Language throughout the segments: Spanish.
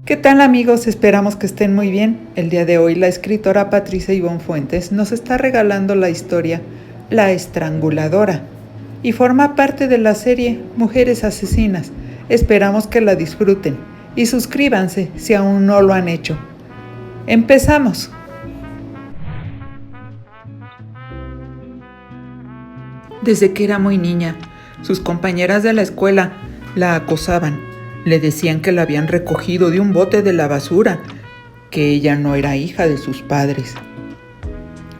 ¿Qué tal, amigos? Esperamos que estén muy bien. El día de hoy la escritora Patricia Ivonne Fuentes nos está regalando la historia La Estranguladora y forma parte de la serie Mujeres Asesinas. Esperamos que la disfruten y suscríbanse si aún no lo han hecho. ¡Empezamos! Desde que era muy niña, sus compañeras de la escuela la acosaban. Le decían que la habían recogido de un bote de la basura, que ella no era hija de sus padres.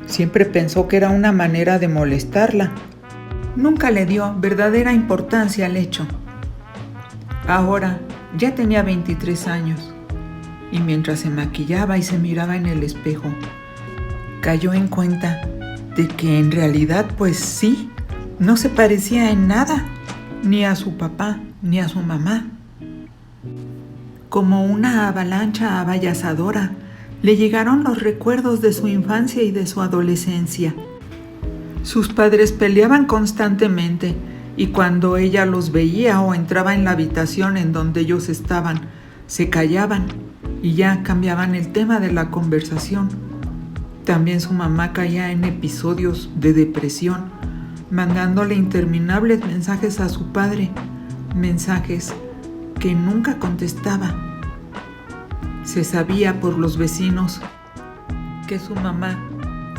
Siempre pensó que era una manera de molestarla. Nunca le dio verdadera importancia al hecho. Ahora ya tenía 23 años y mientras se maquillaba y se miraba en el espejo, cayó en cuenta de que en realidad pues sí, no se parecía en nada, ni a su papá ni a su mamá. Como una avalancha avasalladora, le llegaron los recuerdos de su infancia y de su adolescencia. Sus padres peleaban constantemente y cuando ella los veía o entraba en la habitación en donde ellos estaban, se callaban y ya cambiaban el tema de la conversación. También su mamá caía en episodios de depresión, mandándole interminables mensajes a su padre, mensajes que nunca contestaba. Se sabía por los vecinos que su mamá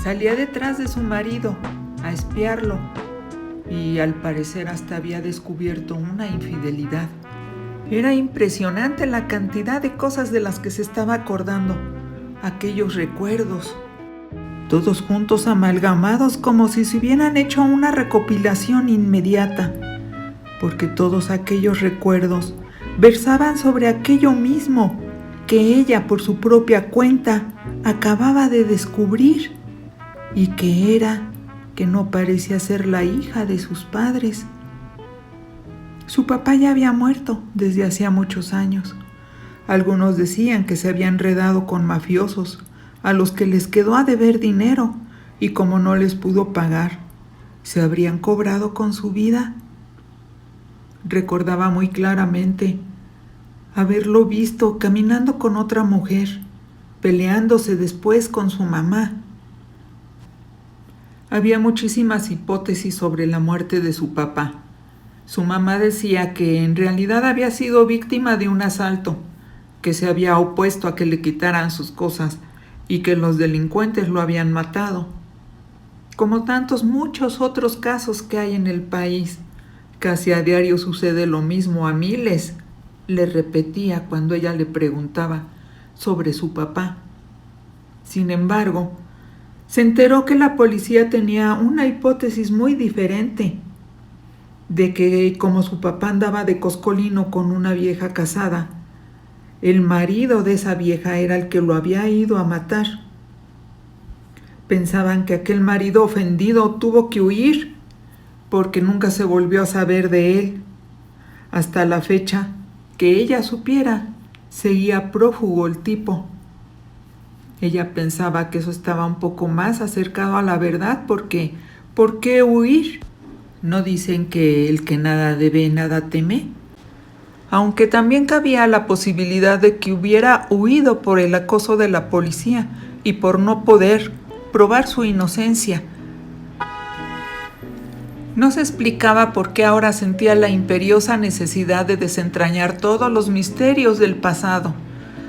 salía detrás de su marido a espiarlo y al parecer hasta había descubierto una infidelidad. Era impresionante la cantidad de cosas de las que se estaba acordando, aquellos recuerdos, todos juntos amalgamados como si se hubieran hecho una recopilación inmediata, porque todos aquellos recuerdos versaban sobre aquello mismo que ella por su propia cuenta acababa de descubrir y que era que no parecía ser la hija de sus padres. Su papá ya había muerto desde hacía muchos años. Algunos decían que se había enredado con mafiosos a los que les quedó a deber dinero y como no les pudo pagar, se habrían cobrado con su vida. Recordaba muy claramente haberlo visto caminando con otra mujer, peleándose después con su mamá. Había muchísimas hipótesis sobre la muerte de su papá. Su mamá decía que en realidad había sido víctima de un asalto, que se había opuesto a que le quitaran sus cosas y que los delincuentes lo habían matado. Como tantos muchos otros casos que hay en el país, casi a diario sucede lo mismo a miles, le repetía cuando ella le preguntaba sobre su papá. Sin embargo, se enteró que la policía tenía una hipótesis muy diferente, de que como su papá andaba de coscolino con una vieja casada, el marido de esa vieja era el que lo había ido a matar. Pensaban que aquel marido ofendido tuvo que huir porque nunca se volvió a saber de él. Hasta la fecha que ella supiera, seguía prófugo el tipo. Ella pensaba que eso estaba un poco más acercado a la verdad porque ¿por qué huir? ¿No dicen que el que nada debe, nada teme? Aunque también cabía la posibilidad de que hubiera huido por el acoso de la policía y por no poder probar su inocencia. No se explicaba por qué ahora sentía la imperiosa necesidad de desentrañar todos los misterios del pasado.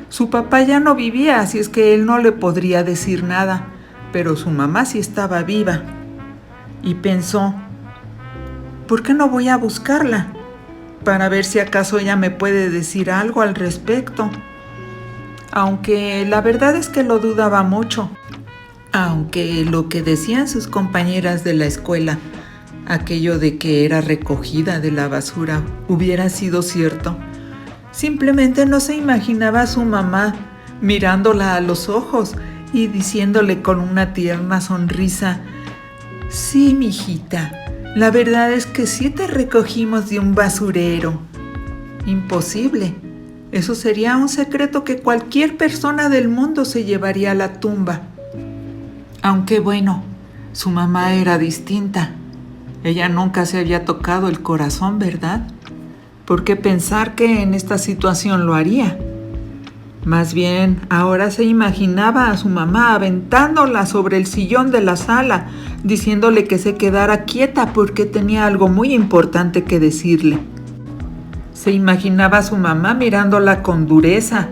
Su papá ya no vivía, así es que él no le podría decir nada, pero su mamá sí estaba viva. Y pensó, ¿por qué no voy a buscarla? Para ver si acaso ella me puede decir algo al respecto. Aunque la verdad es que lo dudaba mucho. Aunque lo que decían sus compañeras de la escuela, aquello de que era recogida de la basura, hubiera sido cierto, simplemente no se imaginaba a su mamá mirándola a los ojos y diciéndole con una tierna sonrisa, «Sí, mijita, la verdad es que sí te recogimos de un basurero». Imposible. Eso sería un secreto que cualquier persona del mundo se llevaría a la tumba. Aunque bueno, su mamá era distinta. Ella nunca se había tocado el corazón, ¿verdad? ¿Por qué pensar que en esta situación lo haría? Más bien, ahora se imaginaba a su mamá aventándola sobre el sillón de la sala, diciéndole que se quedara quieta porque tenía algo muy importante que decirle. Se imaginaba a su mamá mirándola con dureza,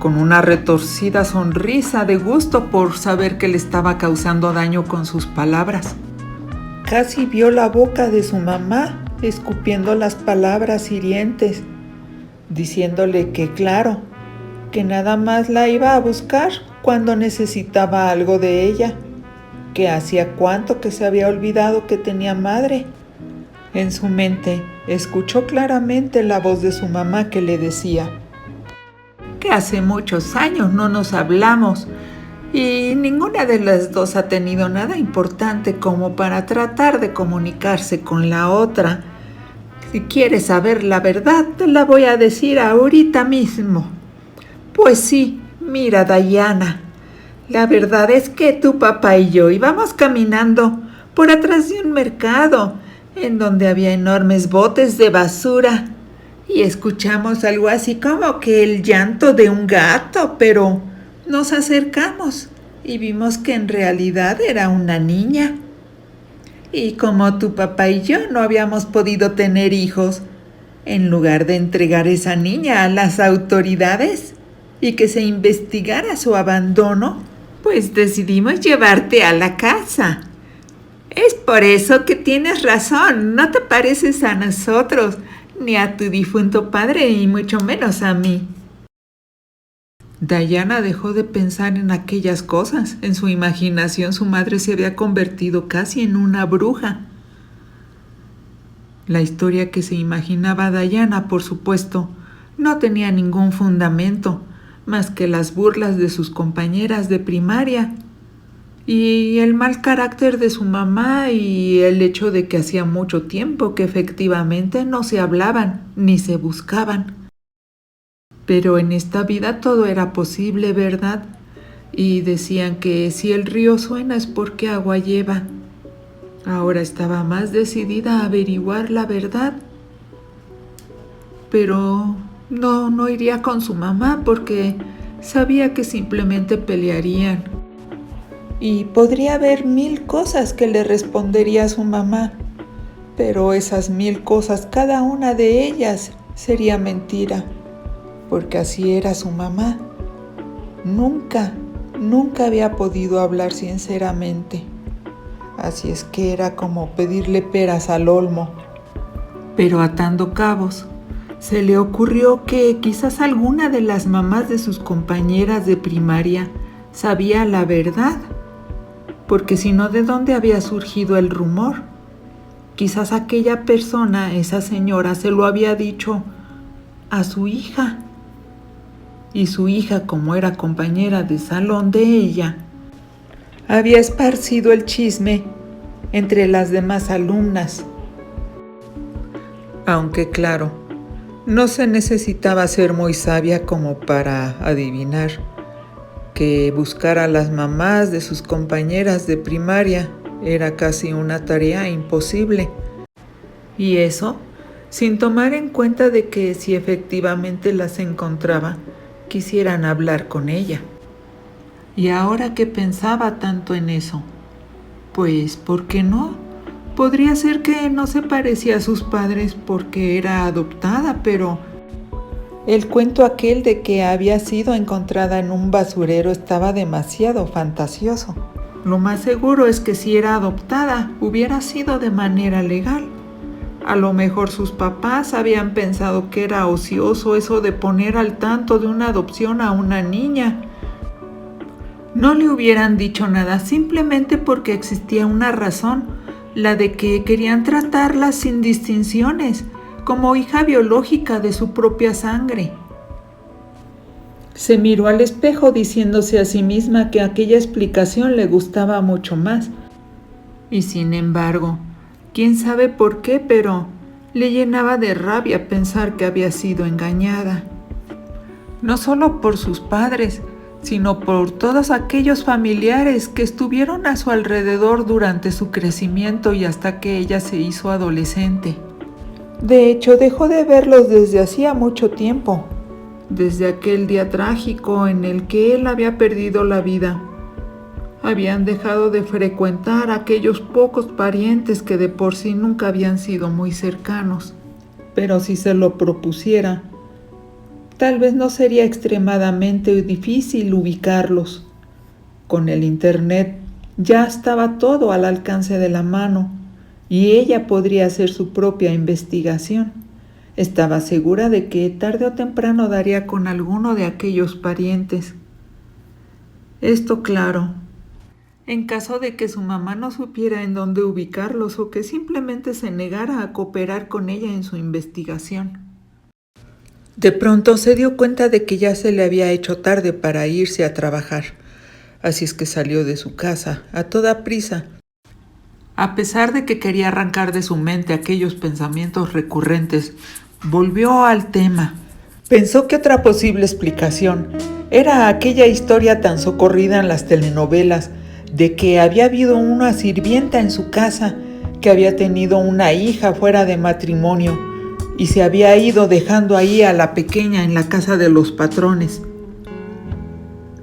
con una retorcida sonrisa de gusto por saber que le estaba causando daño con sus palabras. Casi vio la boca de su mamá escupiendo las palabras hirientes, diciéndole que claro, que nada más la iba a buscar cuando necesitaba algo de ella, que hacía cuánto que se había olvidado que tenía madre. En su mente escuchó claramente la voz de su mamá que le decía que hace muchos años no nos hablamos y ninguna de las dos ha tenido nada importante como para tratar de comunicarse con la otra. Si quieres saber la verdad, te la voy a decir ahorita mismo. Pues sí, mira, Diana, la verdad es que tu papá y yo íbamos caminando por atrás de un mercado en donde había enormes botes de basura y escuchamos algo así como que el llanto de un gato, pero nos acercamos y vimos que en realidad era una niña. Y como tu papá y yo no habíamos podido tener hijos, en lugar de entregar esa niña a las autoridades y que se investigara su abandono, pues decidimos llevarte a la casa. Es por eso que tienes razón, no te pareces a nosotros, ni a tu difunto padre, y mucho menos a mí. Diana dejó de pensar en aquellas cosas. En su imaginación su madre se había convertido casi en una bruja. La historia que se imaginaba Diana, por supuesto, no tenía ningún fundamento, más que las burlas de sus compañeras de primaria y el mal carácter de su mamá y el hecho de que hacía mucho tiempo que efectivamente no se hablaban ni se buscaban. Pero en esta vida todo era posible, ¿verdad? Y decían que si el río suena es porque agua lleva. Ahora estaba más decidida a averiguar la verdad. Pero no iría con su mamá porque sabía que simplemente pelearían. Y podría haber 1000 cosas que le respondería a su mamá, pero esas 1000 cosas, cada una de ellas sería mentira, porque así era su mamá. Nunca había podido hablar sinceramente. Así es que era como pedirle peras al olmo. Pero atando cabos, se le ocurrió que quizás alguna de las mamás de sus compañeras de primaria sabía la verdad, porque si no, ¿de dónde había surgido el rumor? Quizás aquella persona, esa señora, se lo había dicho a su hija. Y su hija, como era compañera de salón de ella, había esparcido el chisme entre las demás alumnas. Aunque claro, no se necesitaba ser muy sabia como para adivinar que buscar a las mamás de sus compañeras de primaria era casi una tarea imposible. Y eso sin tomar en cuenta de que si efectivamente las encontraba, quisieran hablar con ella. Y ahora que pensaba tanto en eso, pues, ¿por qué no? Podría ser que no se parecía a sus padres porque era adoptada, pero el cuento aquel de que había sido encontrada en un basurero estaba demasiado fantasioso. Lo más seguro es que si era adoptada, hubiera sido de manera legal. A lo mejor sus papás habían pensado que era ocioso eso de poner al tanto de una adopción a una niña. No le hubieran dicho nada simplemente porque existía una razón, la de que querían tratarla sin distinciones, como hija biológica de su propia sangre. Se miró al espejo diciéndose a sí misma que aquella explicación le gustaba mucho más. Y sin embargo, quién sabe por qué, pero le llenaba de rabia pensar que había sido engañada. No solo por sus padres, sino por todos aquellos familiares que estuvieron a su alrededor durante su crecimiento y hasta que ella se hizo adolescente. De hecho, dejó de verlos desde hacía mucho tiempo. desde aquel día trágico en el que él había perdido la vida. Habían dejado de frecuentar a aquellos pocos parientes que de por sí nunca habían sido muy cercanos. Pero si se lo propusiera, tal vez no sería extremadamente difícil ubicarlos. Con el internet ya estaba todo al alcance de la mano y ella podría hacer su propia investigación. Estaba segura de que tarde o temprano daría con alguno de aquellos parientes. Esto claro, en caso de que su mamá no supiera en dónde ubicarlos o que simplemente se negara a cooperar con ella en su investigación. De pronto se dio cuenta de que ya se le había hecho tarde para irse a trabajar, así es que salió de su casa a toda prisa. A pesar de que quería arrancar de su mente aquellos pensamientos recurrentes, volvió al tema. Pensó que otra posible explicación era aquella historia tan socorrida en las telenovelas de que había habido una sirvienta en su casa que había tenido una hija fuera de matrimonio y se había ido dejando ahí a la pequeña en la casa de los patrones.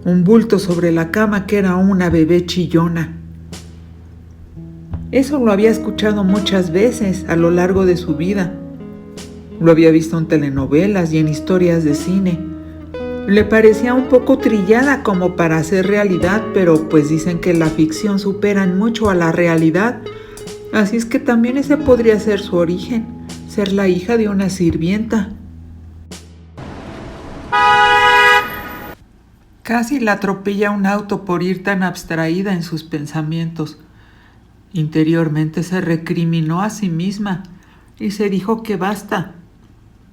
Un bulto sobre la cama que era una bebé chillona. Eso lo había escuchado muchas veces a lo largo de su vida. Lo había visto en telenovelas y en historias de cine. Le parecía un poco trillada como para hacer realidad, pero pues dicen que la ficción supera en mucho a la realidad. Así es que también ese podría ser su origen, ser la hija de una sirvienta. Casi la atropella un auto por ir tan abstraída en sus pensamientos. Interiormente se recriminó a sí misma y se dijo que basta,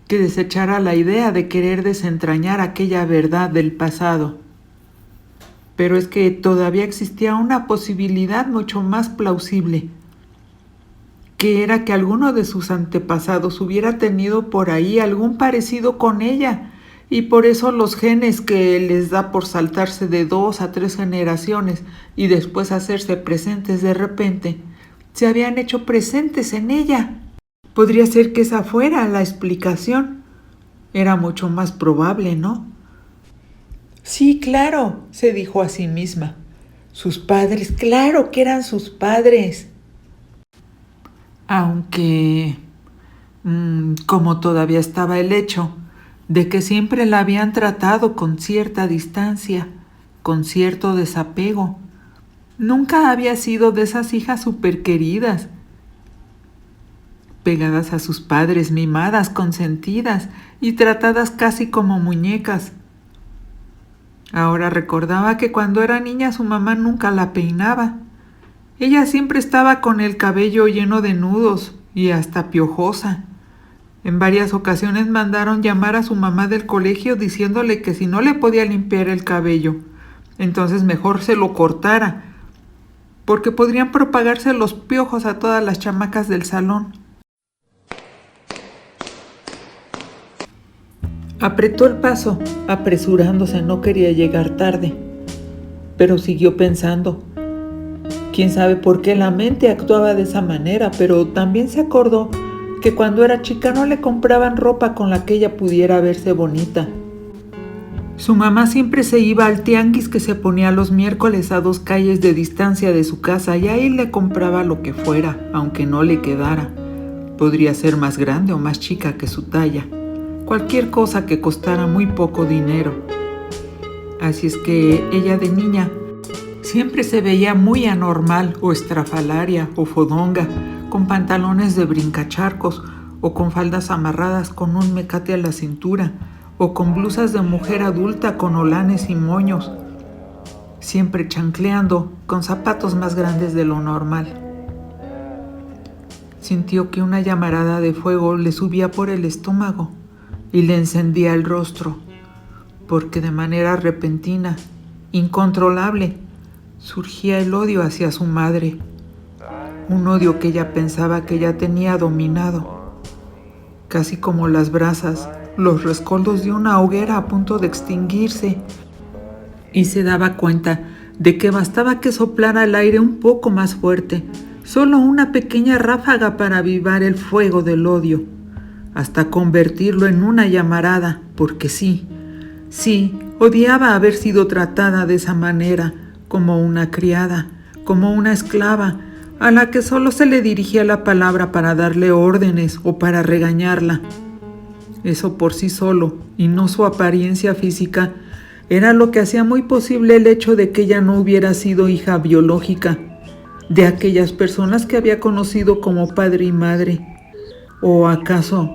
que desechara la idea de querer desentrañar aquella verdad del pasado. Pero es que todavía existía una posibilidad mucho más plausible, que era que alguno de sus antepasados hubiera tenido por ahí algún parecido con ella, y por eso los genes que les da por saltarse de 2 a 3 generaciones y después hacerse presentes de repente, se habían hecho presentes en ella. Podría ser que esa fuera la explicación. Era mucho más probable, ¿no? Sí, claro, se dijo a sí misma. Sus padres, claro que eran sus padres. Aunque, como todavía estaba el hecho de que siempre la habían tratado con cierta distancia, con cierto desapego. Nunca había sido de esas hijas superqueridas, pegadas a sus padres, mimadas, consentidas y tratadas casi como muñecas. Ahora recordaba que cuando era niña su mamá nunca la peinaba. Ella siempre estaba con el cabello lleno de nudos y hasta piojosa. En varias ocasiones mandaron llamar a su mamá del colegio diciéndole que si no le podía limpiar el cabello, entonces mejor se lo cortara, porque podrían propagarse los piojos a todas las chamacas del salón. Apretó el paso, apresurándose, no quería llegar tarde, pero siguió pensando. Quién sabe por qué la mente actuaba de esa manera, pero también se acordó que cuando era chica no le compraban ropa con la que ella pudiera verse bonita. Su mamá siempre se iba al tianguis que se ponía los miércoles a 2 calles de distancia de su casa y ahí le compraba lo que fuera, aunque no le quedara. Podría ser más grande o más chica que su talla. Cualquier cosa que costara muy poco dinero. Así es que ella de niña siempre se veía muy anormal o estrafalaria o fodonga, con pantalones de brincacharcos o con faldas amarradas con un mecate a la cintura o con blusas de mujer adulta con holanes y moños, siempre chancleando con zapatos más grandes de lo normal. Sintió que una llamarada de fuego le subía por el estómago y le encendía el rostro, porque de manera repentina, incontrolable, surgía el odio hacia su madre. Un odio que ella pensaba que ya tenía dominado, casi como las brasas, los rescoldos de una hoguera a punto de extinguirse, y se daba cuenta de que bastaba que soplara el aire un poco más fuerte, solo una pequeña ráfaga para avivar el fuego del odio, hasta convertirlo en una llamarada, porque sí, Sí, odiaba haber sido tratada de esa manera, como una criada, como una esclava, a la que solo se le dirigía la palabra para darle órdenes o para regañarla. Eso por sí solo, y no su apariencia física, era lo que hacía muy posible el hecho de que ella no hubiera sido hija biológica de aquellas personas que había conocido como padre y madre. ¿O acaso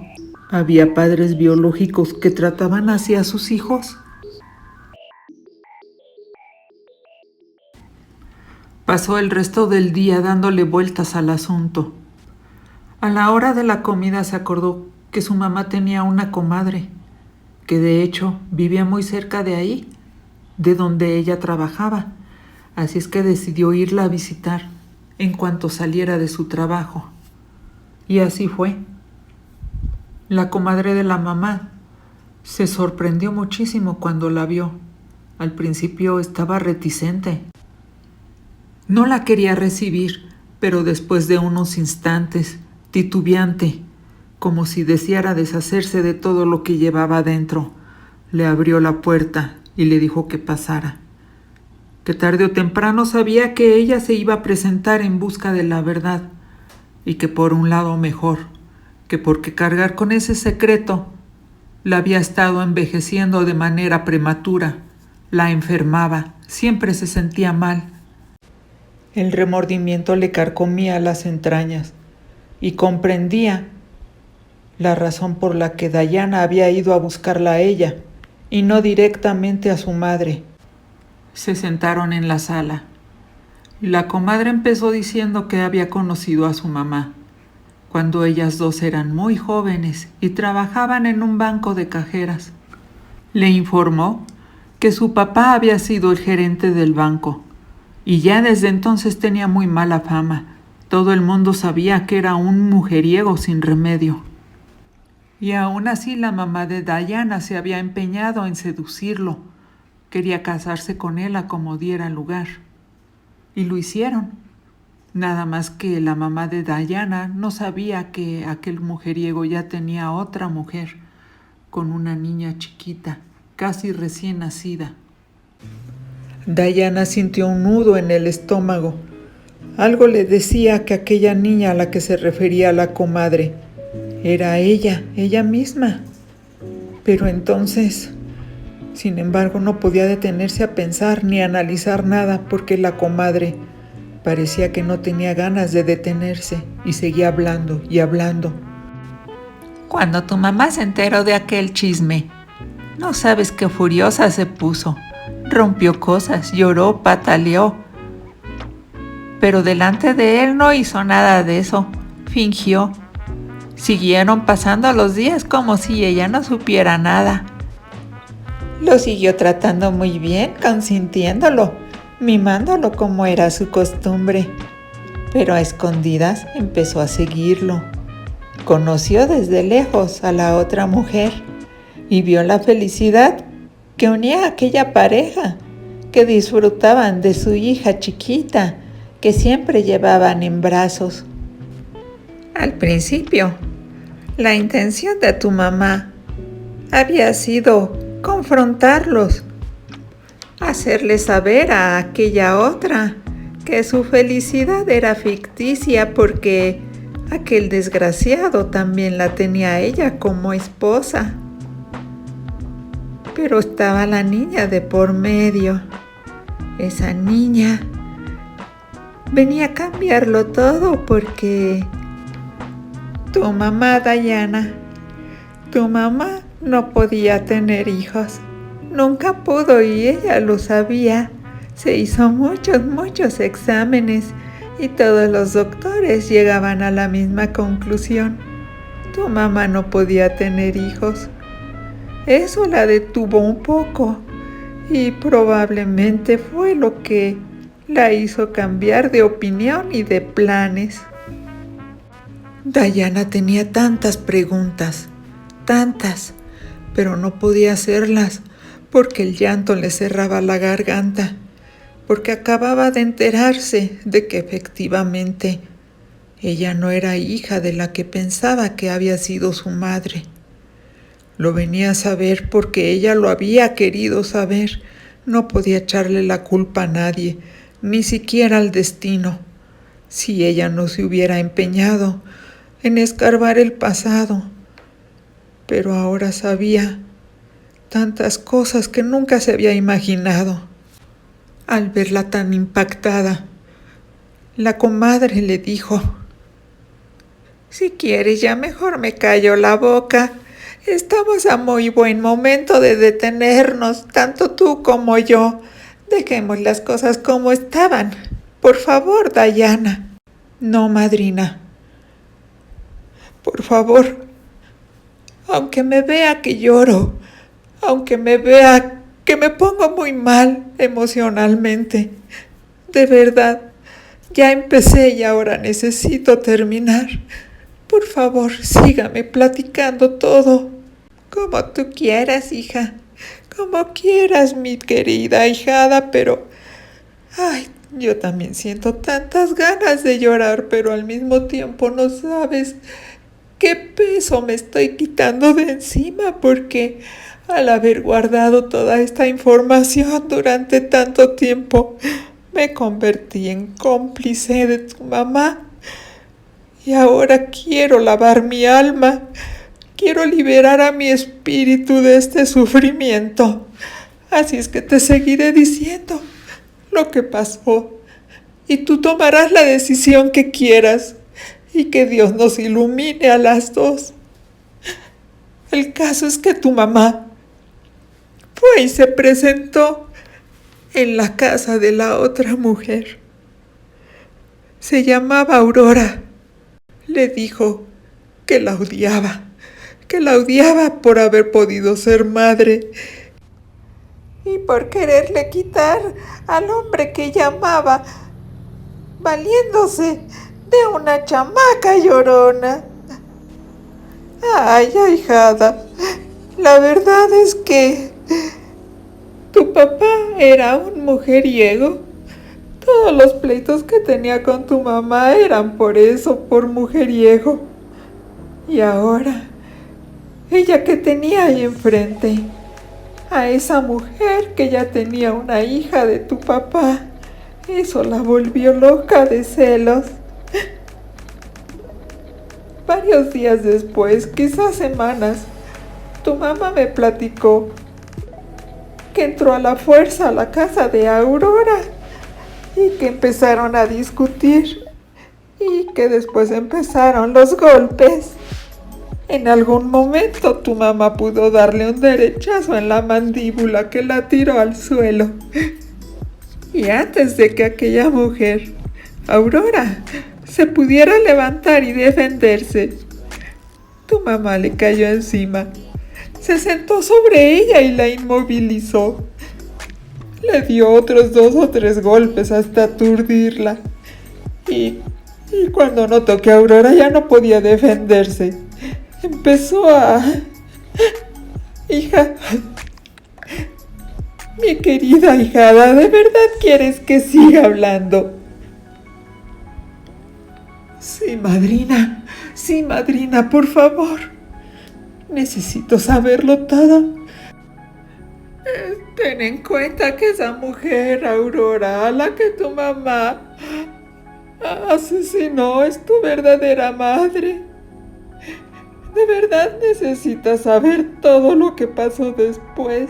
había padres biológicos que trataban así a sus hijos? Pasó el resto del día dándole vueltas al asunto. A la hora de la comida se acordó que su mamá tenía una comadre, que de hecho vivía muy cerca de ahí, de donde ella trabajaba. Así es que decidió irla a visitar en cuanto saliera de su trabajo. Y así fue. La comadre de la mamá se sorprendió muchísimo cuando la vio. Al principio estaba reticente. No la quería recibir, pero después de unos instantes, titubeante, como si deseara deshacerse de todo lo que llevaba dentro, le abrió la puerta y le dijo que pasara. Que tarde o temprano sabía que ella se iba a presentar en busca de la verdad, y que por un lado mejor, que porque cargar con ese secreto la había estado envejeciendo de manera prematura, la enfermaba, siempre se sentía mal. El remordimiento le carcomía las entrañas y comprendía la razón por la que Dayana había ido a buscarla a ella y no directamente a su madre. Se sentaron en la sala y la comadre empezó diciendo que había conocido a su mamá cuando ellas dos eran muy jóvenes y trabajaban en un banco de cajeras. Le informó que su papá había sido el gerente del banco y ya desde entonces tenía muy mala fama. Todo el mundo sabía que era un mujeriego sin remedio. Y aún así la mamá de Dayana se había empeñado en seducirlo. Quería casarse con él a como diera lugar. Y lo hicieron. Nada más que la mamá de Dayana no sabía que aquel mujeriego ya tenía otra mujer, con una niña chiquita, casi recién nacida. Dayana sintió un nudo en el estómago. Algo le decía que aquella niña a la que se refería la comadre era ella misma. Pero entonces, sin embargo, no podía detenerse a pensar ni a analizar nada porque la comadre parecía que no tenía ganas de detenerse y seguía hablando y hablando. Cuando tu mamá se enteró de aquel chisme, no sabes qué furiosa se puso. Rompió cosas, lloró, pataleó. Pero delante de él no hizo nada de eso. Fingió. Siguieron pasando los días como si ella no supiera nada. Lo siguió tratando muy bien, consintiéndolo, mimándolo como era su costumbre. Pero a escondidas empezó a seguirlo. Conoció desde lejos a la otra mujer y vio la felicidad que unía a aquella pareja, que disfrutaban de su hija chiquita, que siempre llevaban en brazos. Al principio, la intención de tu mamá había sido confrontarlos, hacerle saber a aquella otra que su felicidad era ficticia porque aquel desgraciado también la tenía a ella como esposa. Pero estaba la niña de por medio. Esa niña venía a cambiarlo todo porque tu mamá, Dayana, tu mamá no podía tener hijos. Nunca pudo y ella lo sabía. Se hizo muchos exámenes y todos los doctores llegaban a la misma conclusión. Tu mamá no podía tener hijos. Eso la detuvo un poco y probablemente fue lo que la hizo cambiar de opinión y de planes. Dayana tenía tantas preguntas, tantas, pero no podía hacerlas porque el llanto le cerraba la garganta, porque acababa de enterarse de que efectivamente ella no era hija de la que pensaba que había sido su madre. Lo venía a saber porque ella lo había querido saber. No podía echarle la culpa a nadie, ni siquiera al destino. Si ella no se hubiera empeñado en escarbar el pasado. Pero ahora sabía tantas cosas que nunca se había imaginado. Al verla tan impactada, la comadre le dijo: «Si quieres, ya mejor me callo la boca. Estamos a muy buen momento de detenernos, tanto tú como yo. Dejemos las cosas como estaban. Por favor, Dayana». «No, madrina. Por favor, aunque me vea que lloro, aunque me vea que me pongo muy mal emocionalmente, de verdad, ya empecé y ahora necesito terminar. Por favor, sígame platicando todo». «Como tú quieras, hija, como quieras, mi querida ahijada, pero... ay, yo también siento tantas ganas de llorar, pero al mismo tiempo no sabes qué peso me estoy quitando de encima, porque al haber guardado toda esta información durante tanto tiempo, me convertí en cómplice de tu mamá. Y ahora quiero lavar mi alma, quiero liberar a mi espíritu de este sufrimiento. Así es que te seguiré diciendo lo que pasó y tú tomarás la decisión que quieras y que Dios nos ilumine a las dos. El caso es que tu mamá fue y se presentó en la casa de la otra mujer. Se llamaba Aurora. Le dijo que la odiaba por haber podido ser madre y por quererle quitar al hombre que ella amaba, valiéndose de una chamaca llorona. Ay, ahijada, la verdad es que tu papá era un mujeriego. Todos los pleitos que tenía con tu mamá eran por eso, por mujeriego. Y ahora, ella que tenía ahí enfrente, a esa mujer que ya tenía una hija de tu papá, eso la volvió loca de celos. Varios días después, quizás semanas, tu mamá me platicó que entró a la fuerza a la casa de Aurora y que empezaron a discutir y que después empezaron los golpes. En algún momento tu mamá pudo darle un derechazo en la mandíbula que la tiró al suelo. Y antes de que aquella mujer, Aurora, se pudiera levantar y defenderse, tu mamá le cayó encima, se sentó sobre ella y la inmovilizó. Le dio otros 2 o 3 golpes hasta aturdirla. Y cuando notó que Aurora ya no podía defenderse, empezó a... Hija, mi querida ahijada, ¿de verdad quieres que siga hablando? Sí, madrina, por favor. Necesito saberlo todo. Ten en cuenta que esa mujer, Aurora, a la que tu mamá asesinó, es tu verdadera madre. De verdad necesitas saber todo lo que pasó después.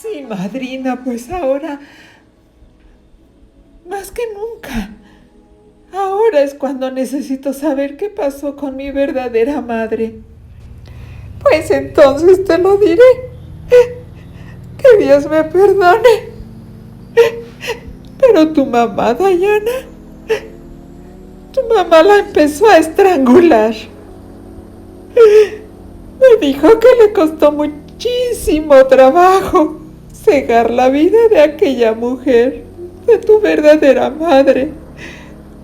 Sí, madrina, pues ahora, más que nunca, ahora es cuando necesito saber qué pasó con mi verdadera madre. Pues entonces te lo diré. Que Dios me perdone. Pero tu mamá, Dayana, tu mamá la empezó a estrangular. Me dijo que le costó muchísimo trabajo cegar la vida de aquella mujer, de tu verdadera madre,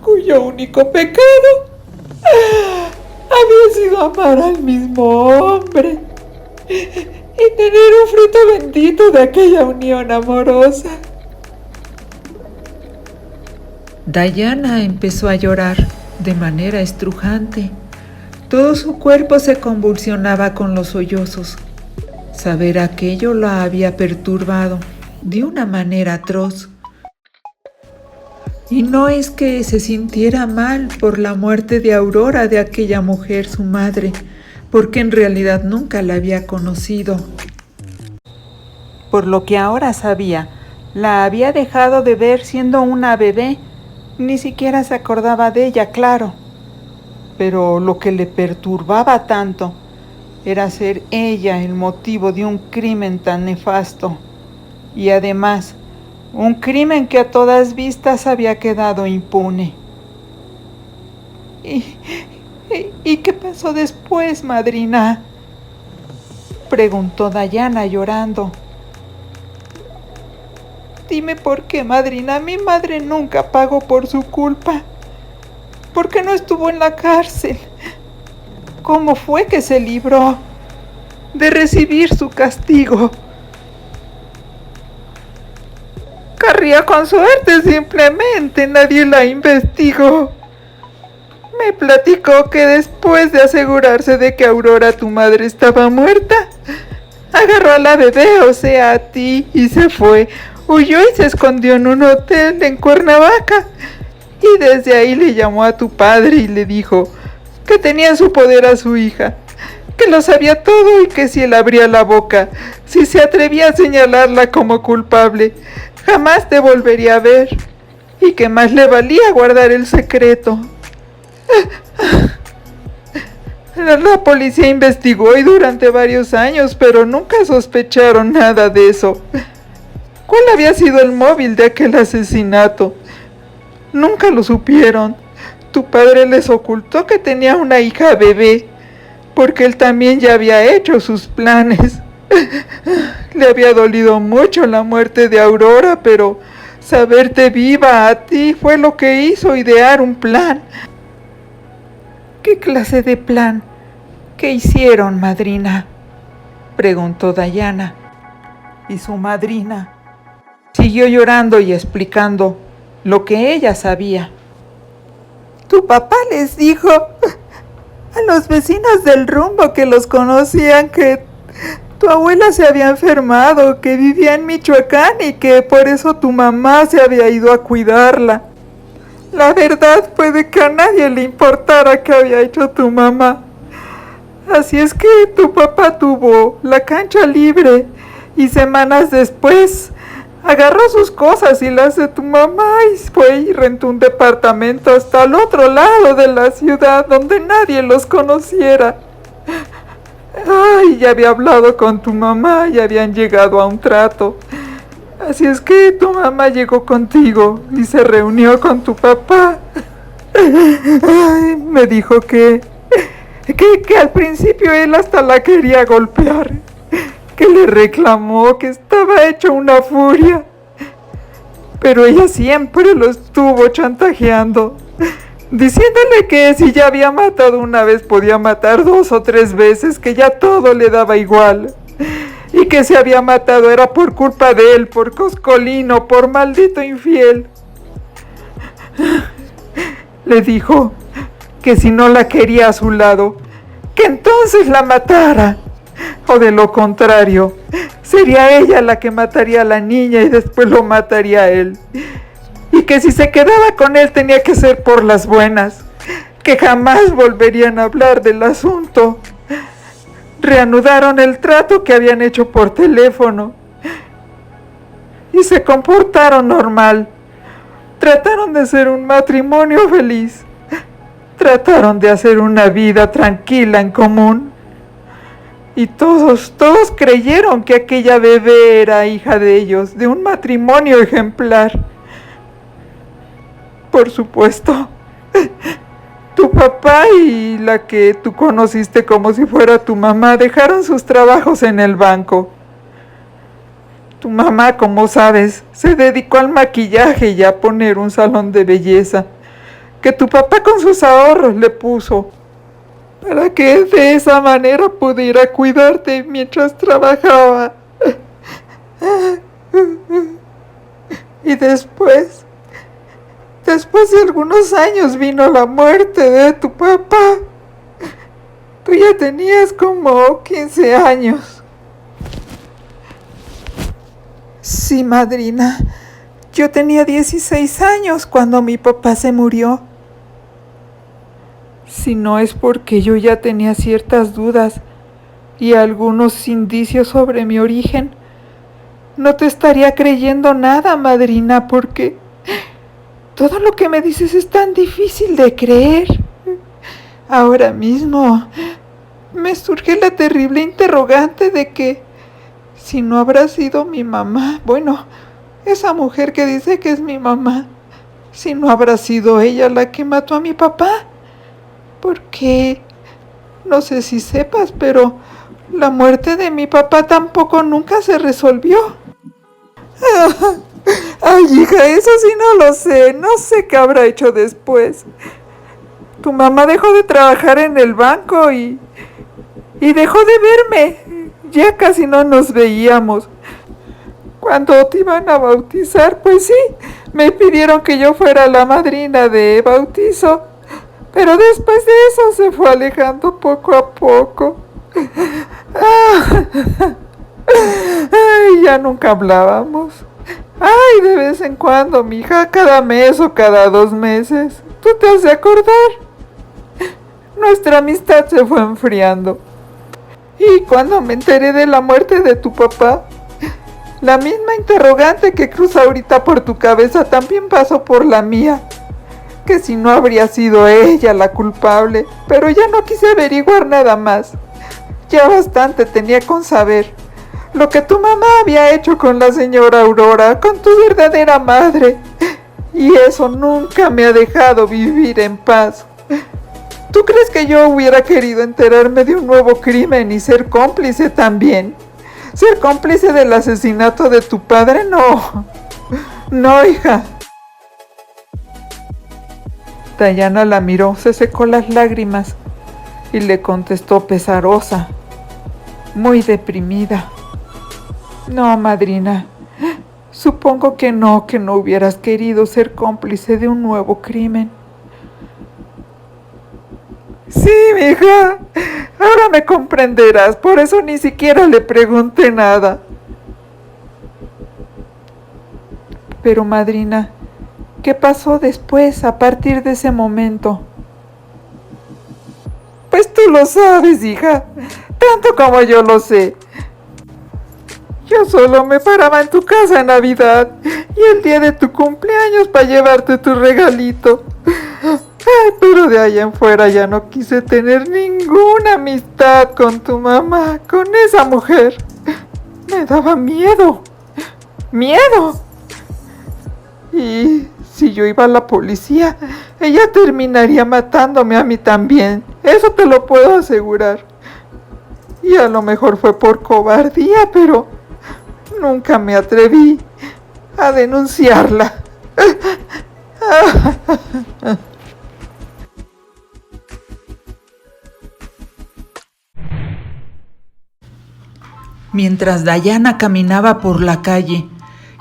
cuyo único pecado había sido amar al mismo hombre y tener un fruto bendito de aquella unión amorosa. Dayana empezó a llorar de manera estrujante. Todo su cuerpo se convulsionaba con los sollozos. Saber aquello la había perturbado de una manera atroz. Y no es que se sintiera mal por la muerte de Aurora, de aquella mujer, su madre, porque en realidad nunca la había conocido. Por lo que ahora sabía, la había dejado de ver siendo una bebé, ni siquiera se acordaba de ella, claro. Pero lo que le perturbaba tanto era ser ella el motivo de un crimen tan nefasto. Y además, un crimen que a todas vistas había quedado impune. ¿Y qué pasó después, madrina?, preguntó Dayana llorando. Dime por qué, madrina. Mi madre nunca pagó por su culpa. ¿Por qué no estuvo en la cárcel? ¿Cómo fue que se libró de recibir su castigo? Corría con suerte simplemente, nadie la investigó. Me platicó que después de asegurarse de que Aurora, tu madre, estaba muerta, agarró a la bebé, o sea, a ti, y se fue. Huyó y se escondió en un hotel en Cuernavaca. Y desde ahí le llamó a tu padre y le dijo que tenía en su poder a su hija, que lo sabía todo y que si él abría la boca, si se atrevía a señalarla como culpable, jamás te volvería a ver, y que más le valía guardar el secreto. La policía investigó y durante varios años, pero nunca sospecharon nada de eso. ¿Cuál había sido el móvil de aquel asesinato? Nunca lo supieron. Tu padre les ocultó que tenía una hija bebé, porque él también ya había hecho sus planes. Le había dolido mucho la muerte de Aurora, pero saberte viva a ti fue lo que hizo idear un plan. ¿Qué clase de plan? ¿Qué hicieron, madrina?, preguntó Dayana. Y su madrina siguió llorando y explicando lo que ella sabía. Tu papá les dijo a los vecinos del rumbo que los conocían que tu abuela se había enfermado, que vivía en Michoacán y que por eso tu mamá se había ido a cuidarla. La verdad puede que a nadie le importara qué había hecho tu mamá. Así es que tu papá tuvo la cancha libre y semanas después agarró sus cosas y las de tu mamá y fue y rentó un departamento hasta el otro lado de la ciudad donde nadie los conociera. Ay, ya había hablado con tu mamá y habían llegado a un trato. Así es que tu mamá llegó contigo y se reunió con tu papá. Ay, me dijo que al principio él hasta la quería golpear, que le reclamó que estaba hecho una furia, pero ella siempre lo estuvo chantajeando, diciéndole que si ya había matado una vez podía matar 2 o 3 veces, que ya todo le daba igual, y que si había matado era por culpa de él, por coscolino, por maldito infiel. Le dijo que si no la quería a su lado, que entonces la matara, o de lo contrario, sería ella la que mataría a la niña y después lo mataría a él, y que si se quedaba con él tenía que ser por las buenas, que jamás volverían a hablar del asunto. Reanudaron el trato que habían hecho por teléfono y se comportaron normal. Trataron de ser un matrimonio feliz. Trataron de hacer una vida tranquila en común. Y todos creyeron que aquella bebé era hija de ellos, de un matrimonio ejemplar. Por supuesto, tu papá y la que tú conociste como si fuera tu mamá dejaron sus trabajos en el banco. Tu mamá, como sabes, se dedicó al maquillaje y a poner un salón de belleza que tu papá con sus ahorros le puso para que de esa manera pudiera cuidarte mientras trabajaba. Y después de algunos años vino la muerte de tu papá. Tú ya tenías como 15 años. Sí, madrina. Yo tenía 16 años cuando mi papá se murió. Si no es porque yo ya tenía ciertas dudas y algunos indicios sobre mi origen, no te estaría creyendo nada, madrina, porque todo lo que me dices es tan difícil de creer. Ahora mismo me surge la terrible interrogante de que si no habrá sido mi mamá, bueno, esa mujer que dice que es mi mamá, si no habrá sido ella la que mató a mi papá. Porque, no sé si sepas, pero la muerte de mi papá tampoco nunca se resolvió. Ay, hija, eso sí no lo sé. No sé qué habrá hecho después. Tu mamá dejó de trabajar en el banco y dejó de verme. Ya casi no nos veíamos. Cuando te iban a bautizar, pues sí, me pidieron que yo fuera la madrina de bautizo. Pero después de eso se fue alejando poco a poco. Ay, ya nunca hablábamos. Ay, de vez en cuando, mija, cada mes o cada 2 meses. ¿Tú te has de acordar? Nuestra amistad se fue enfriando. Y cuando me enteré de la muerte de tu papá, la misma interrogante que cruza ahorita por tu cabeza también pasó por la mía. Que si no habría sido ella la culpable, pero ya no quise averiguar nada más. Ya bastante tenía con saber lo que tu mamá había hecho con la señora Aurora, con tu verdadera madre. Y eso nunca me ha dejado vivir en paz. ¿Tú crees que yo hubiera querido enterarme de un nuevo crimen y ser cómplice también? ¿Ser cómplice del asesinato de tu padre? No. No, hija. Dayana la miró, se secó las lágrimas y le contestó pesarosa, muy deprimida. No, madrina, supongo que no hubieras querido ser cómplice de un nuevo crimen. Sí, mija, ahora me comprenderás, por eso ni siquiera le pregunté nada. Pero, madrina, ¿qué pasó después, a partir de ese momento? Pues tú lo sabes, hija, tanto como yo lo sé. Yo solo me paraba en tu casa en Navidad y el día de tu cumpleaños para llevarte tu regalito. Ay, pero de ahí en fuera ya no quise tener ninguna amistad con tu mamá, con esa mujer. Me daba miedo. ¡Miedo! Y si yo iba a la policía, ella terminaría matándome a mí también. Eso te lo puedo asegurar. Y a lo mejor fue por cobardía, pero nunca me atreví a denunciarla. Mientras Dayana caminaba por la calle,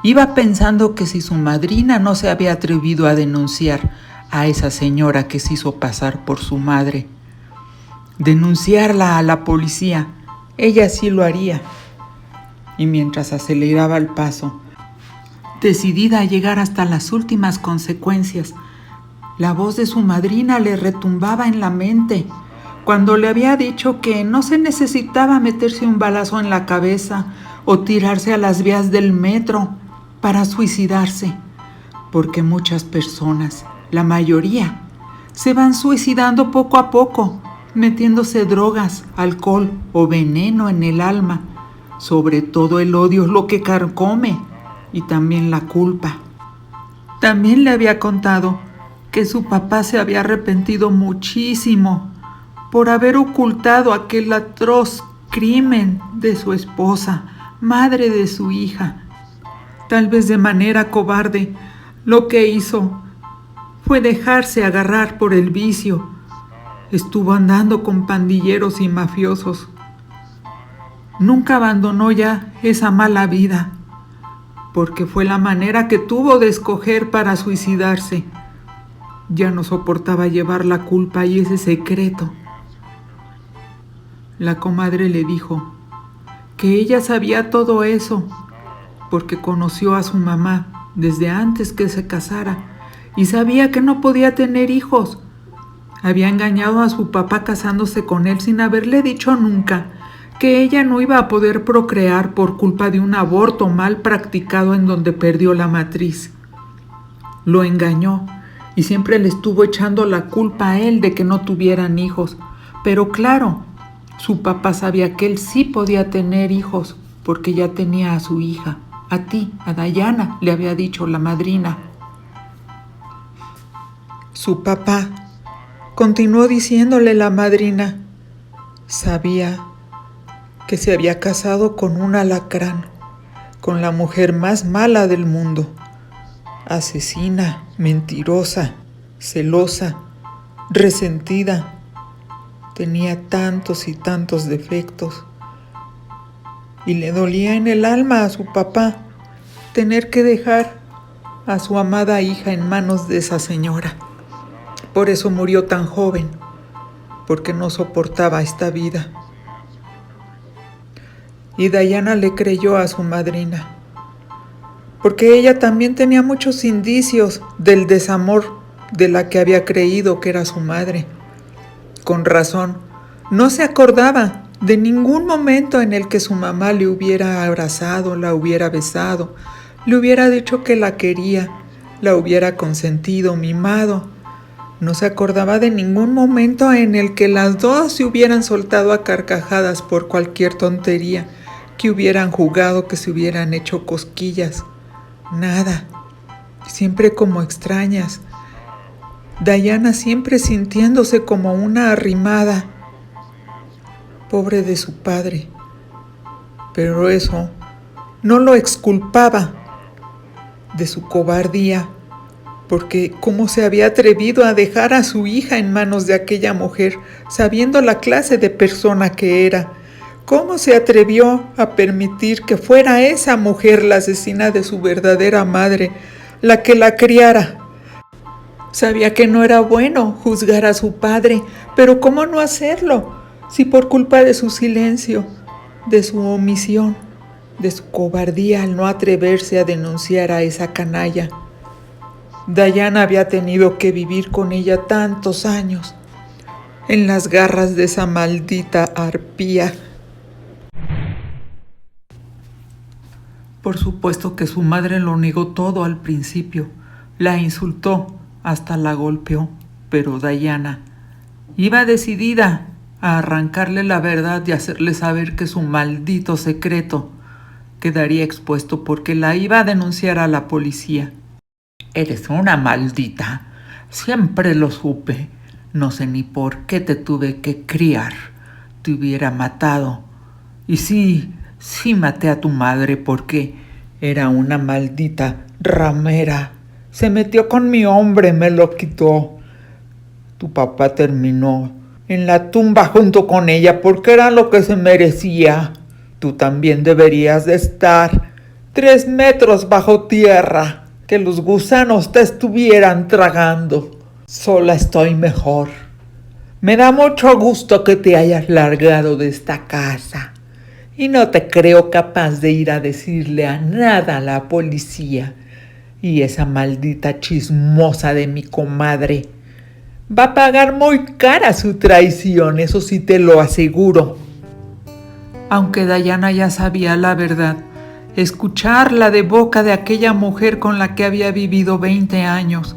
iba pensando que si su madrina no se había atrevido a denunciar a esa señora que se hizo pasar por su madre, denunciarla a la policía, ella sí lo haría. Y mientras aceleraba el paso, decidida a llegar hasta las últimas consecuencias, la voz de su madrina le retumbaba en la mente cuando le había dicho que no se necesitaba meterse un balazo en la cabeza o tirarse a las vías del metro para suicidarse, porque muchas personas, la mayoría, se van suicidando poco a poco, metiéndose drogas, alcohol o veneno en el alma. Sobre todo el odio es lo que carcome, y también la culpa. También le había contado que su papá se había arrepentido muchísimo por haber ocultado aquel atroz crimen de su esposa, madre de su hija. Tal vez de manera cobarde, lo que hizo fue dejarse agarrar por el vicio. Estuvo andando con pandilleros y mafiosos. Nunca abandonó ya esa mala vida, porque fue la manera que tuvo de escoger para suicidarse. Ya no soportaba llevar la culpa y ese secreto. La comadre le dijo que ella sabía todo eso porque conoció a su mamá desde antes que se casara y sabía que no podía tener hijos. Había engañado a su papá casándose con él sin haberle dicho nunca que ella no iba a poder procrear por culpa de un aborto mal practicado en donde perdió la matriz. Lo engañó y siempre le estuvo echando la culpa a él de que no tuvieran hijos. Pero claro, su papá sabía que él sí podía tener hijos porque ya tenía a su hija. A ti, a Dayana, le había dicho la madrina. Su papá, continuó diciéndole la madrina, sabía que se había casado con un alacrán, con la mujer más mala del mundo, asesina, mentirosa, celosa, resentida. Tenía tantos y tantos defectos. Y le dolía en el alma a su papá tener que dejar a su amada hija en manos de esa señora. Por eso murió tan joven, porque no soportaba esta vida. Y Dayana le creyó a su madrina, porque ella también tenía muchos indicios del desamor de la que había creído que era su madre. Con razón, no se acordaba de ningún momento en el que su mamá le hubiera abrazado, la hubiera besado, le hubiera dicho que la quería, la hubiera consentido, mimado. No se acordaba de ningún momento en el que las dos se hubieran soltado a carcajadas por cualquier tontería, que hubieran jugado, que se hubieran hecho cosquillas. Nada. Siempre como extrañas. Dayana siempre sintiéndose como una arrimada. Pobre de su padre. Pero eso no lo exculpaba de su cobardía, porque cómo se había atrevido a dejar a su hija en manos de aquella mujer, sabiendo la clase de persona que era. ¿Cómo se atrevió a permitir que fuera esa mujer la asesina de su verdadera madre, la que la criara? Sabía que no era bueno juzgar a su padre, pero ¿cómo no hacerlo? Si por culpa de su silencio, de su omisión, de su cobardía al no atreverse a denunciar a esa canalla. Dayana había tenido que vivir con ella tantos años, en las garras de esa maldita arpía. Por supuesto que su madre lo negó todo al principio, la insultó, hasta la golpeó, pero Dayana iba decidida a arrancarle la verdad y hacerle saber que su maldito secreto quedaría expuesto porque la iba a denunciar a la policía. Eres una maldita, siempre lo supe, no sé ni por qué te tuve que criar, te hubiera matado. Y sí maté a tu madre porque era una maldita ramera. Se metió con mi hombre, me lo quitó. Tu papá terminó en la tumba junto con ella porque era lo que se merecía. Tú también deberías de estar 3 metros bajo tierra, que los gusanos te estuvieran tragando. Sola estoy mejor. Me da mucho gusto que te hayas largado de esta casa. Y no te creo capaz de ir a decirle a nada a la policía. Y esa maldita chismosa de mi comadre va a pagar muy cara su traición, eso sí te lo aseguro. Aunque Dayana ya sabía la verdad, escucharla de boca de aquella mujer con la que había vivido 20 años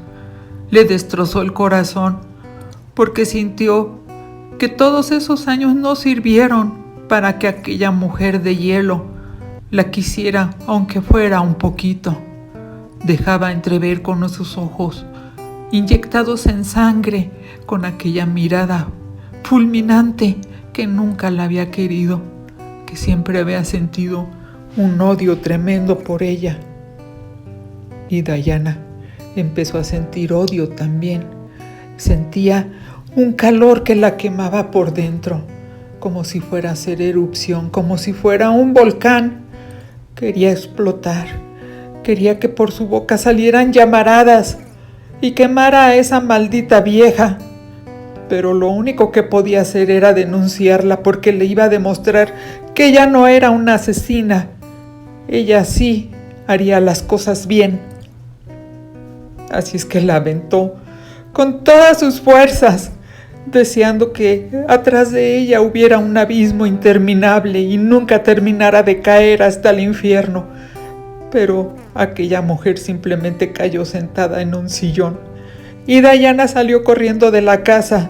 le destrozó el corazón, porque sintió que todos esos años no sirvieron para que aquella mujer de hielo la quisiera, aunque fuera un poquito. Dejaba entrever con esos ojos inyectados en sangre, con aquella mirada fulminante, que nunca la había querido, que siempre había sentido un odio tremendo por ella. Y Dayana empezó a sentir odio también. Sentía un calor que la quemaba por dentro, como si fuera a hacer erupción, como si fuera un volcán. Quería explotar, quería que por su boca salieran llamaradas y quemara a esa maldita vieja. pero lo único que podía hacer era denunciarla porque le iba a demostrar que ella no era una asesina. Ella sí haría las cosas bien. Así es que la aventó con todas sus fuerzas, deseando que atrás de ella hubiera un abismo interminable y nunca terminara de caer hasta el infierno. Pero aquella mujer simplemente cayó sentada en un sillón y Diana salió corriendo de la casa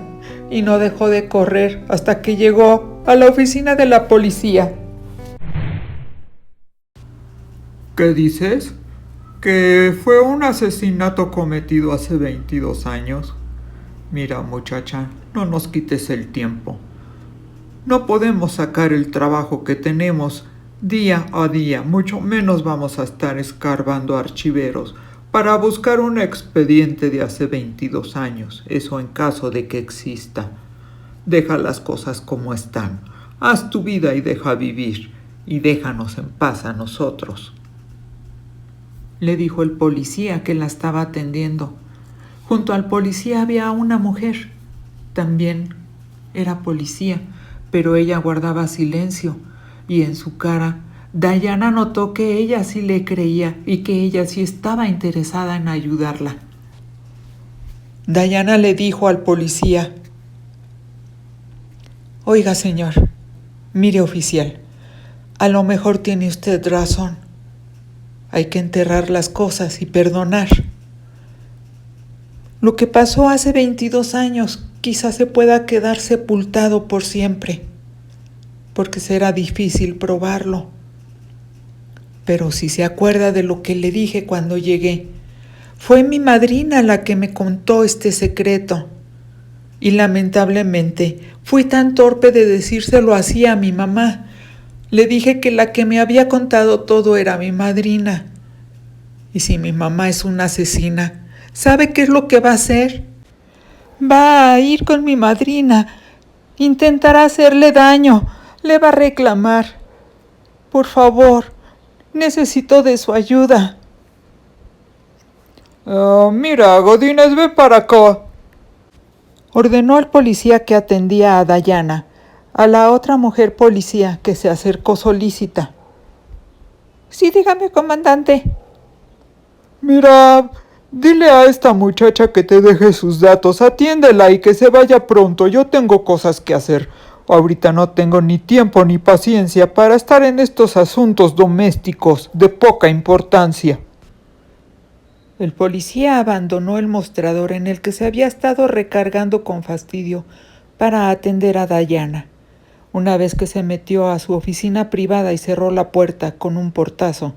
y no dejó de correr hasta que llegó a la oficina de la policía. ¿Qué dices? ¿Que fue un asesinato cometido hace 22 años? Mira, muchacha, no nos quites el tiempo. No podemos sacar el trabajo que tenemos día a día, mucho menos vamos a estar escarbando archiveros para buscar un expediente de hace 22 años, eso en caso de que exista. Deja las cosas como están, haz tu vida y deja vivir, y déjanos en paz a nosotros, le dijo el policía que la estaba atendiendo. Junto al policía había una mujer. También era policía, pero ella guardaba silencio y en su cara Diana notó que ella sí le creía y que ella sí estaba interesada en ayudarla. Diana le dijo al policía: «Oiga, señor, mire, oficial, a lo mejor tiene usted razón. Hay que enterrar las cosas y perdonar. Lo que pasó hace 22 años quizás se pueda quedar sepultado por siempre, porque será difícil probarlo. Pero si se acuerda de lo que le dije cuando llegué, fue mi madrina la que me contó este secreto. Y lamentablemente fui tan torpe de decírselo así a mi mamá. Le dije que la que me había contado todo era mi madrina. Y si mi mamá es una asesina, ¿sabe qué es lo que va a hacer? Va a ir con mi madrina, intentará hacerle daño, le va a reclamar. Por favor, necesito de su ayuda». «Mira, Godínez, ve para acá», ordenó el policía que atendía a Diana, a la otra mujer policía que se acercó solícita. «Sí, dígame, comandante». «Mira, dile a esta muchacha que te deje sus datos, atiéndela y que se vaya pronto, yo tengo cosas que hacer. Ahorita no tengo ni tiempo ni paciencia para estar en estos asuntos domésticos de poca importancia». El policía abandonó el mostrador en el que se había estado recargando con fastidio para atender a Diana. Una vez que se metió a su oficina privada y cerró la puerta con un portazo,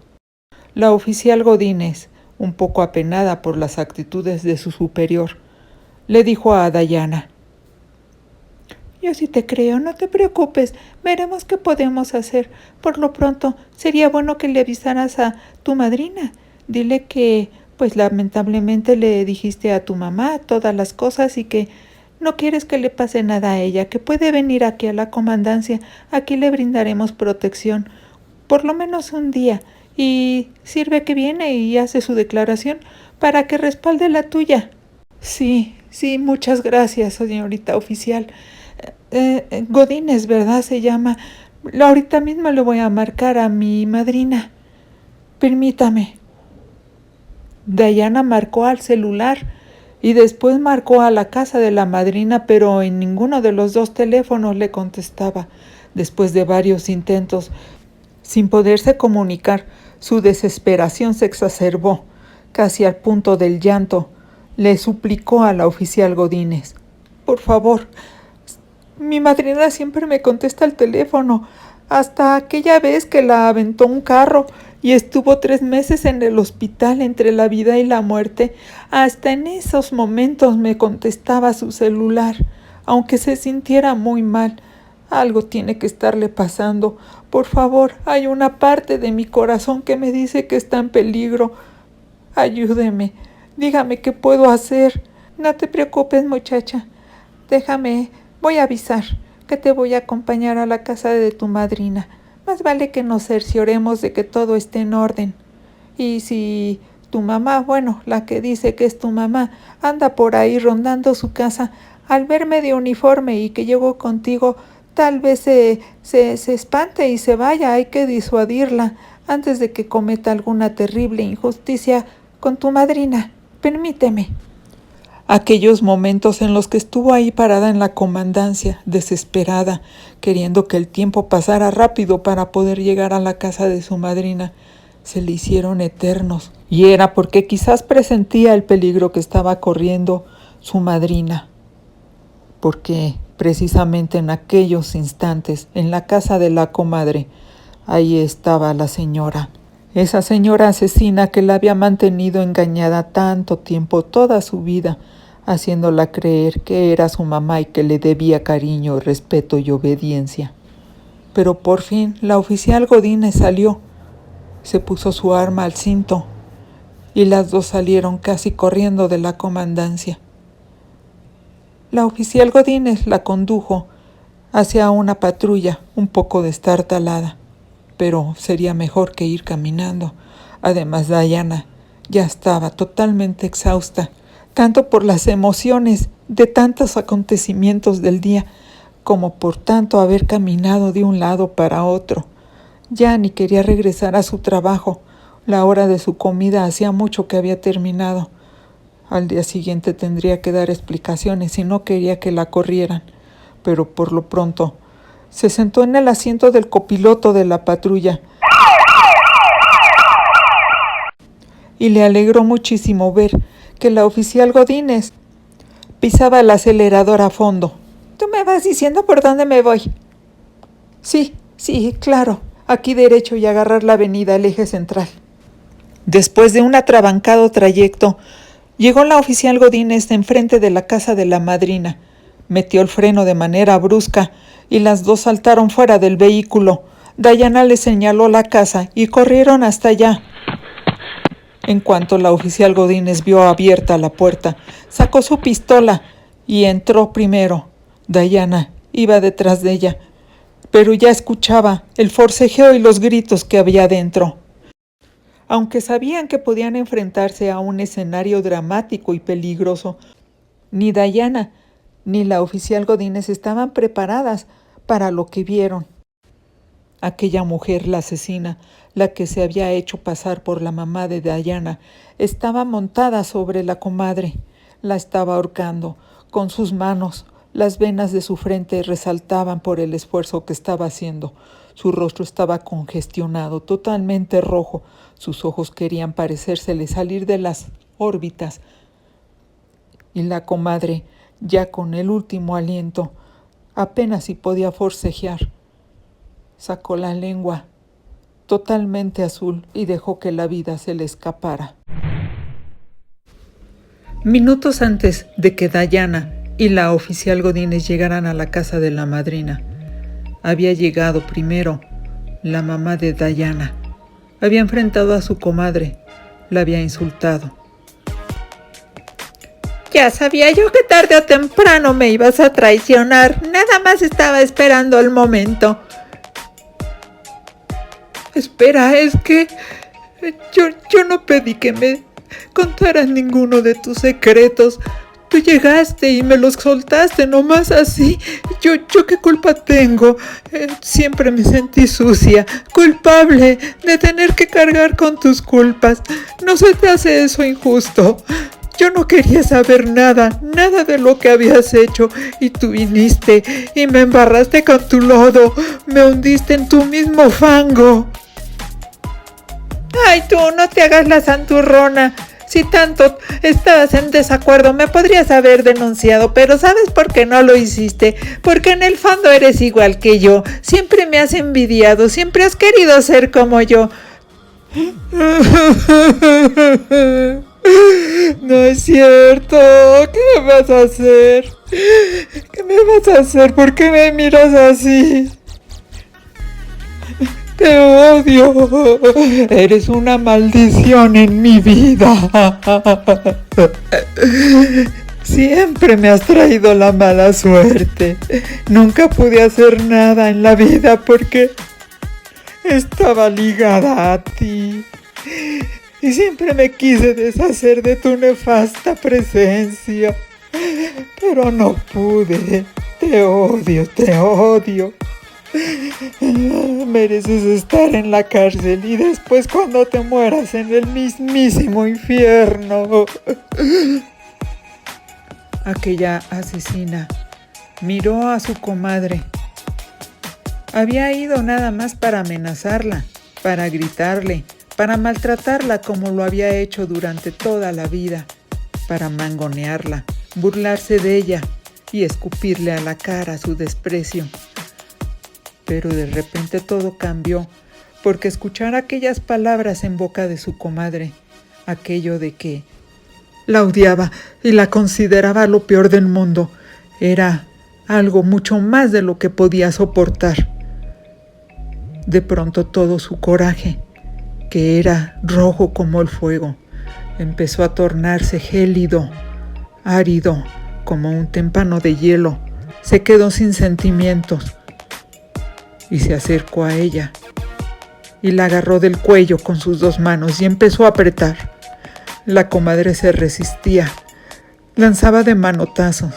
la oficial Godínez, un poco apenada por las actitudes de su superior, le dijo a Diana: «Yo sí te creo, no te preocupes, veremos qué podemos hacer. Por lo pronto, sería bueno que le avisaras a tu madrina. Dile que, pues lamentablemente le dijiste a tu mamá todas las cosas y que no quieres que le pase nada a ella, que puede venir aquí a la comandancia. Aquí le brindaremos protección, por lo menos un día, y sirve que viene y hace su declaración para que respalde la tuya». Sí, muchas gracias, señorita oficial. Godínez, ¿verdad? Se llama. Ahorita mismo le voy a marcar a mi madrina. Permítame. Diana marcó al celular y después marcó a la casa de la madrina, pero en ninguno de los dos teléfonos le contestaba. Después de varios intentos, sin poderse comunicar, su desesperación se exacerbó, casi al punto del llanto. Le suplicó a la oficial Godínez: «Por favor, mi madrina siempre me contesta el teléfono, hasta aquella vez que la aventó un carro y estuvo 3 meses en el hospital entre la vida y la muerte. Hasta en esos momentos me contestaba su celular, aunque se sintiera muy mal. Algo tiene que estarle pasando. Por favor, hay una parte de mi corazón que me dice que está en peligro. Ayúdeme, dígame qué puedo hacer». «No te preocupes, muchacha. Voy a avisar que te voy a acompañar a la casa de tu madrina. Más vale que nos cercioremos de que todo esté en orden. Y si tu mamá, bueno, la que dice que es tu mamá, anda por ahí rondando su casa, al verme de uniforme y que llego contigo, tal vez se espante y se vaya. Hay que disuadirla antes de que cometa alguna terrible injusticia con tu madrina. Permíteme. Aquellos momentos en los que estuvo ahí parada en la comandancia, desesperada, queriendo que el tiempo pasara rápido para poder llegar a la casa de su madrina, se le hicieron eternos. Y era porque quizás presentía el peligro que estaba corriendo su madrina. Porque precisamente en aquellos instantes, en la casa de la comadre, ahí estaba la señora. Esa señora asesina que la había mantenido engañada tanto tiempo, toda su vida, haciéndola creer que era su mamá y que le debía cariño, respeto y obediencia. Pero por fin la oficial Godínez salió, se puso su arma al cinto y las dos salieron casi corriendo de la comandancia. La oficial Godínez la condujo hacia una patrulla un poco destartalada, pero sería mejor que ir caminando. Además, Diana ya estaba totalmente exhausta, tanto por las emociones de tantos acontecimientos del día, como por tanto haber caminado de un lado para otro. Ya ni quería regresar a su trabajo. La hora de su comida hacía mucho que había terminado. Al día siguiente tendría que dar explicaciones y no quería que la corrieran. Pero por lo pronto se sentó en el asiento del copiloto de la patrulla y le alegró muchísimo ver que la oficial Godínez pisaba el acelerador a fondo. ¿Tú me vas diciendo por dónde me voy? Sí, claro. Aquí derecho y agarrar la avenida, el eje central. Después de un atrabancado trayecto, llegó la oficial Godínez enfrente de la casa de la madrina. Metió el freno de manera brusca y las dos saltaron fuera del vehículo. Diana le señaló la casa y corrieron hasta allá. En cuanto la oficial Godínez vio abierta la puerta, sacó su pistola y entró primero. Diana iba detrás de ella, pero ya escuchaba el forcejeo y los gritos que había dentro. Aunque sabían que podían enfrentarse a un escenario dramático y peligroso, ni Diana ni la oficial Godínez estaban preparadas para lo que vieron. Aquella mujer, la asesina, la que se había hecho pasar por la mamá de Diana, estaba montada sobre la comadre. La estaba ahorcando con sus manos. Las venas de su frente resaltaban por el esfuerzo que estaba haciendo. Su rostro estaba congestionado, totalmente rojo. Sus ojos querían parecérsele salir de las órbitas. Y la comadre, ya con el último aliento, apenas si podía forcejear, sacó la lengua totalmente azul y dejó que la vida se le escapara. Minutos antes de que Diana y la oficial Godínez llegaran a la casa de la madrina, había llegado primero la mamá de Diana. Había enfrentado a su comadre, la había insultado. Ya sabía yo que tarde o temprano me ibas a traicionar. Nada más estaba esperando el momento. Espera, es que yo no pedí que me contaras ninguno de tus secretos. Tú llegaste y me los soltaste nomás así. ¿Yo qué culpa tengo? Siempre me sentí sucia, culpable de tener que cargar con tus culpas. ¿No se te hace eso injusto? Yo no quería saber nada de lo que habías hecho, y tú viniste y me embarraste con tu lodo, me hundiste en tu mismo fango. Ay, tú no te hagas la santurrona. Si tanto estabas en desacuerdo, me podrías haber denunciado, pero ¿sabes por qué no lo hiciste? Porque en el fondo eres igual que yo. Siempre me has envidiado, siempre has querido ser como yo. No es cierto. ¿Qué me vas a hacer? ¿Qué me vas a hacer? ¿Por qué me miras así? Te odio. Eres una maldición en mi vida. Siempre me has traído la mala suerte. Nunca pude hacer nada en la vida porque estaba ligada a ti. Y siempre me quise deshacer de tu nefasta presencia. pero no pude. Te odio, te odio. Mereces estar en la cárcel y después cuando te mueras en el mismísimo infierno. Aquella asesina miró a su comadre. Había ido nada más para amenazarla, para gritarle, para maltratarla como lo había hecho durante toda la vida, para mangonearla, burlarse de ella y escupirle a la cara su desprecio. Pero de repente todo cambió, porque escuchar aquellas palabras en boca de su comadre, aquello de que la odiaba y la consideraba lo peor del mundo, era algo mucho más de lo que podía soportar. De pronto todo su coraje, que era rojo como el fuego, empezó a tornarse gélido, árido, como un témpano de hielo. Se quedó sin sentimientos y se acercó a ella y la agarró del cuello con sus 2 manos y empezó a apretar. La comadre se resistía, lanzaba de manotazos,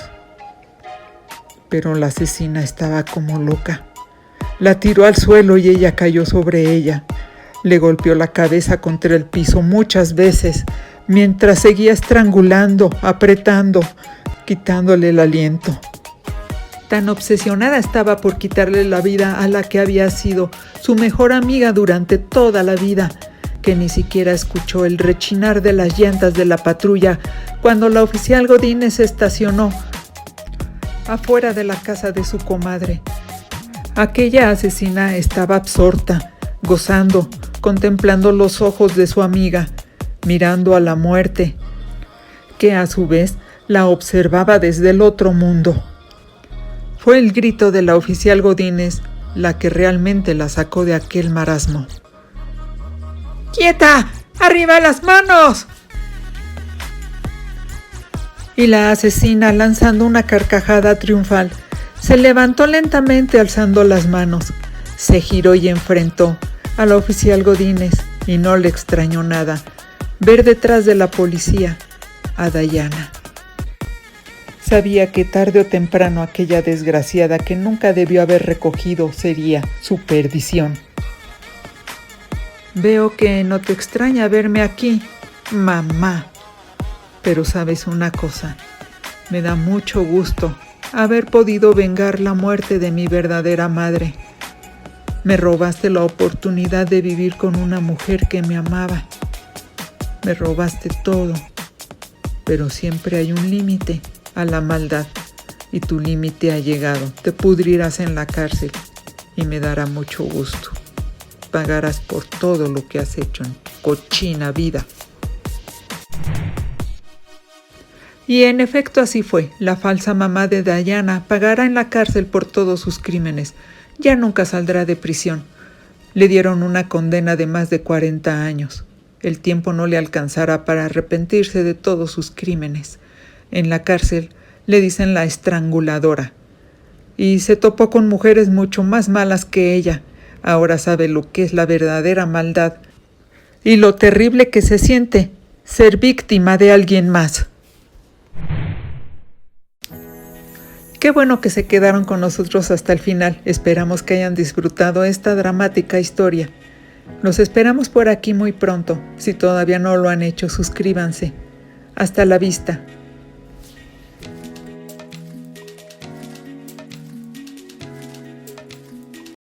pero la asesina estaba como loca. La tiró al suelo y ella cayó sobre ella. Le golpeó la cabeza contra el piso muchas veces, mientras seguía estrangulando, apretando, quitándole el aliento. Tan obsesionada estaba por quitarle la vida a la que había sido su mejor amiga durante toda la vida, que ni siquiera escuchó el rechinar de las llantas de la patrulla cuando la oficial Godínez se estacionó afuera de la casa de su comadre. Aquella asesina estaba absorta, gozando, contemplando los ojos de su amiga, mirando a la muerte, que a su vez la observaba desde el otro mundo. Fue el grito de la oficial Godínez la que realmente la sacó de aquel marasmo. ¡Quieta! ¡Arriba las manos! Y la asesina, lanzando una carcajada triunfal, se levantó lentamente alzando las manos, se giró y enfrentó a la oficial Godínez y no le extrañó nada ver detrás de la policía a Dayana. Sabía que tarde o temprano aquella desgraciada que nunca debió haber recogido sería su perdición. Veo que no te extraña verme aquí, mamá. Pero sabes una cosa, me da mucho gusto haber podido vengar la muerte de mi verdadera madre. Me robaste la oportunidad de vivir con una mujer que me amaba. Me robaste todo, pero siempre hay un límite a la maldad y tu límite ha llegado. Te pudrirás en la cárcel y me dará mucho gusto. Pagarás por todo lo que has hecho en cochina vida. Y en efecto así fue. La falsa mamá de Dayana pagará en la cárcel por todos sus crímenes. Ya nunca saldrá de prisión. Le dieron una condena de más de 40 años. El tiempo no le alcanzará para arrepentirse de todos sus crímenes. En la cárcel le dicen la estranguladora. Y se topó con mujeres mucho más malas que ella. Ahora sabe lo que es la verdadera maldad y lo terrible que se siente ser víctima de alguien más. Qué bueno que se quedaron con nosotros hasta el final. Esperamos que hayan disfrutado esta dramática historia. Los esperamos por aquí muy pronto. Si todavía no lo han hecho, suscríbanse. Hasta la vista.